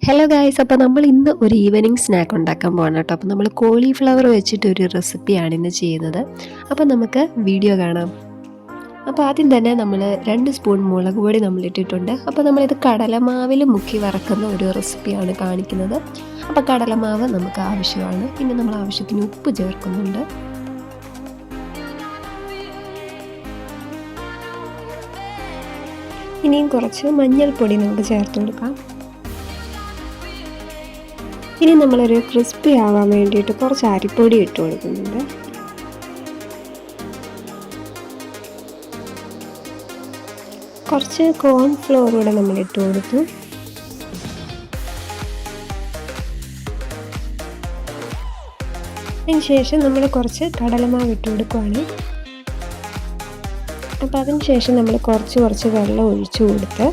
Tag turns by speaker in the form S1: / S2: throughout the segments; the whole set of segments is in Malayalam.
S1: ഹലോ ഗായ്സ്, അപ്പോൾ നമ്മൾ ഇന്ന് ഒരു ഈവനിങ് സ്നാക്ക് ഉണ്ടാക്കാൻ പോകണം കേട്ടോ. അപ്പോൾ നമ്മൾ കോളിഫ്ലവർ വെച്ചിട്ട് ഒരു റെസിപ്പിയാണ് ഇന്ന് ചെയ്യുന്നത്. അപ്പോൾ നമുക്ക് വീഡിയോ കാണാം. അപ്പോൾ ആദ്യം തന്നെ നമ്മൾ 2 സ്പൂൺ മുളക് പൊടി നമ്മൾ ഇട്ടിട്ടുണ്ട്. അപ്പോൾ നമ്മളിത് കടലമാവിൽ മുക്കി വറക്കുന്ന ഒരു റെസിപ്പിയാണ് കാണിക്കുന്നത്. അപ്പോൾ കടലമാവ് നമുക്ക് ആവശ്യമാണ്. പിന്നെ നമ്മൾ ആവശ്യത്തിന് ഉപ്പ് ചേർക്കുന്നുണ്ട്. ഇനിയും കുറച്ച് മഞ്ഞൾപ്പൊടി നമുക്ക് ചേർത്ത് കൊടുക്കാം. ഇനി നമ്മളൊരു ക്രിസ്പി ആവാൻ വേണ്ടിയിട്ട് കുറച്ച് അരിപ്പൊടി ഇട്ട് കൊടുക്കുന്നുണ്ട്. കുറച്ച് കോൺഫ്ലോർ കൂടെ നമ്മൾ ഇട്ട് കൊടുത്തു. അതിനുശേഷം നമ്മൾ കുറച്ച് കടലമാവ് ഇട്ട് കൊടുക്കുകയാണ്. അപ്പോൾ അതിനുശേഷം നമ്മൾ കുറച്ച് വെള്ളം ഒഴിച്ചു കൊടുത്ത്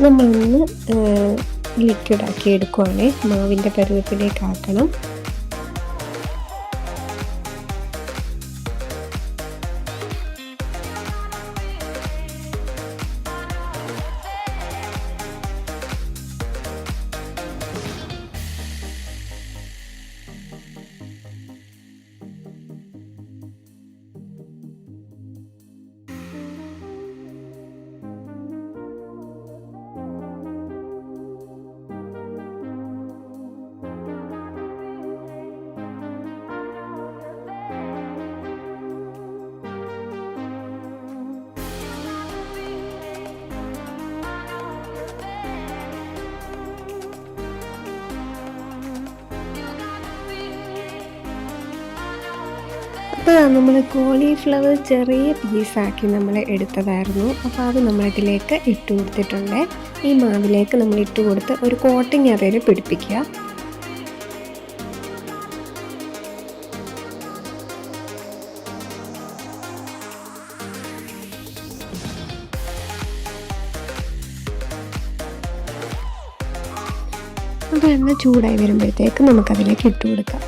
S1: നമ്മളൊന്ന് ലിക്വിഡാക്കി എടുക്കുവാണ്. മാവിൻ്റെ പരുവത്തിലേക്ക് ആക്കണം. അപ്പോൾ നമ്മൾ കോളിഫ്ലവർ ചെറിയ പീസാക്കി നമ്മൾ എടുത്തതായിരുന്നു. അപ്പോൾ അത് നമ്മളിതിലേക്ക് ഇട്ട് കൊടുത്തിട്ടുണ്ട്. ഈ മാവിലേക്ക് നമ്മൾ ഇട്ട് കൊടുത്ത് ഒരു കോട്ടിങ് അതിൽ പിടിപ്പിക്കുക. അപ്പോൾ എണ്ണ ചൂടായി വരുമ്പോഴത്തേക്ക് നമുക്കതിലേക്ക് ഇട്ട് കൊടുക്കാം.